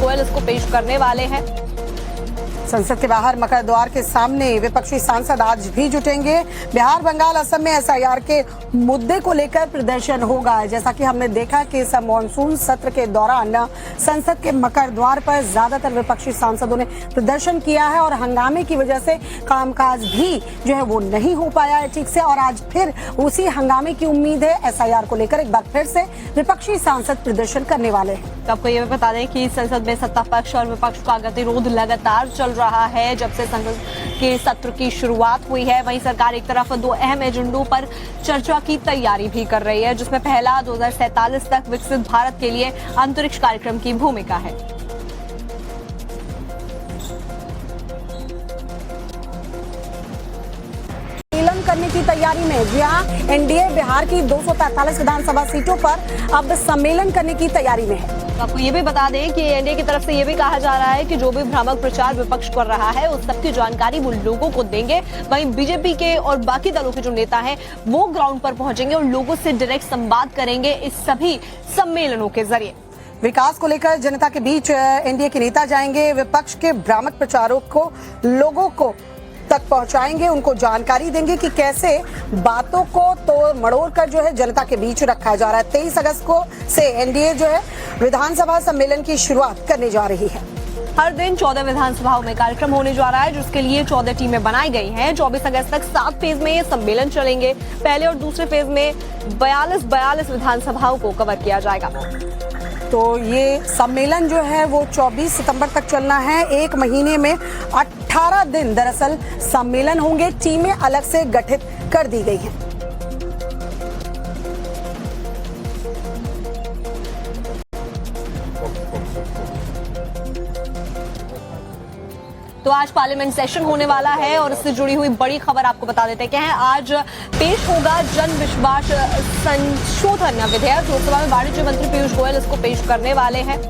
गोयल इसको पेश करने वाले हैं। संसद के बाहर मकर द्वार के सामने विपक्षी सांसद आज भी जुटेंगे। बिहार, बंगाल, असम में एसआईआर के मुद्दे को लेकर प्रदर्शन होगा। जैसा कि हमने देखा कि इस मानसून सत्र के दौरान संसद के मकर द्वार पर ज्यादातर विपक्षी सांसदों ने प्रदर्शन किया है और हंगामे की वजह से कामकाज भी जो है वो नहीं हो पाया है ठीक से। और आज फिर उसी हंगामे की उम्मीद है। एसआईआर को लेकर एक बार फिर से विपक्षी सांसद प्रदर्शन करने वाले हैं। तो आपको ये भी बता दें कि संसद में सत्ता पक्ष और विपक्ष का गतिरोध लगातार चल रहा है जब से संसद के सत्र की शुरुआत हुई है। वहीं सरकार एक तरफ 2 अहम एजेंडों पर चर्चा की तैयारी भी कर रही है, जिसमें पहला 2047 तक विकसित भारत के लिए अंतरिक्ष कार्यक्रम की भूमिका है। करने की तैयारी में, जी हाँ, एनडीए बिहार की 243 विधानसभा सीटों पर अब सम्मेलन करने की तैयारी में है। तो आपको ये भी बता दें कि एनडीए की तरफ से ये भी कहा जा रहा है कि जो भी भ्रामक प्रचार विपक्ष कर रहा है उस सबकी जानकारी वो लोगों को देंगे। वहीं बीजेपी के और बाकी दलों के जो नेता हैं वो ग्राउंड पर पहुंचेंगे और लोगों से डायरेक्ट संवाद करेंगे इस सभी सम्मेलनों के जरिए। विकास को लेकर जनता के बीच एनडीए के नेता जाएंगे। विपक्ष के भ्रामक प्रचारों को लोगों को तक पहुंचाएंगे, उनको जानकारी देंगे कि कैसे बातों को तो मड़ोड़ कर जो है जनता के बीच रखा जा रहा है। 23 अगस्त को से एनडीए जो है विधानसभा सम्मेलन की शुरुआत करने जा रही है। हर दिन 14 विधानसभाओं में कार्यक्रम होने जा रहा है, जिसके लिए 14 टीमें बनाई गई हैं। 24 अगस्त तक 7 फेज में ये सम्मेलन चलेंगे। पहले और दूसरे फेज में 42 विधानसभाओं को कवर किया जाएगा। तो ये सम्मेलन जो है वो 24 सितंबर तक चलना है। 1 महीने में 18 दिन दरअसल सम्मेलन होंगे। टीमें अलग से गठित कर दी गई हैं। तो आज पार्लियामेंट सेशन होने वाला है और इससे जुड़ी हुई बड़ी खबर आपको बता देते हैं कि आज पेश होगा जन विश्वास संशोधन विधेयक। लोकसभा में वाणिज्य मंत्री पीयूष गोयल इसको पेश करने वाले हैं।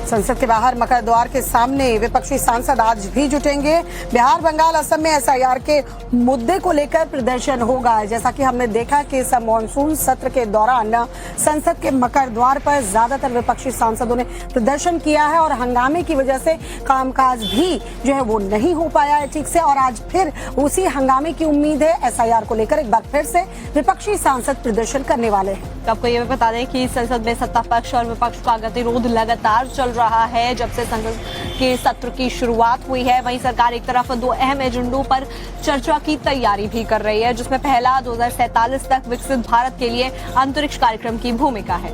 संसद के बाहर मकर द्वार के सामने विपक्षी सांसद आज भी जुटेंगे। बिहार, बंगाल, असम में एसआईआर के मुद्दे को लेकर प्रदर्शन होगा। जैसा कि हमने देखा कि इस मानसून सत्र के दौरान संसद के मकर द्वार पर ज्यादातर विपक्षी सांसदों ने प्रदर्शन किया है और हंगामे की वजह से कामकाज भी जो है वो नहीं हो पाया है ठीक से। और आज फिर उसी हंगामे की उम्मीद है। एसआईआर को लेकर एक बार फिर से विपक्षी सांसद प्रदर्शन करने वाले हैं। तो आपको ये भी बता दें कि संसद में सत्ता पक्ष और विपक्ष का गतिरोध लगातार चल रहा है जब से संसद के सत्र की शुरुआत हुई है। वहीं सरकार एक तरफ 2 अहम एजेंडों पर चर्चा की तैयारी भी कर रही है, जिसमें पहला 2047 तक विकसित भारत के लिए अंतरिक्ष कार्यक्रम की भूमिका है।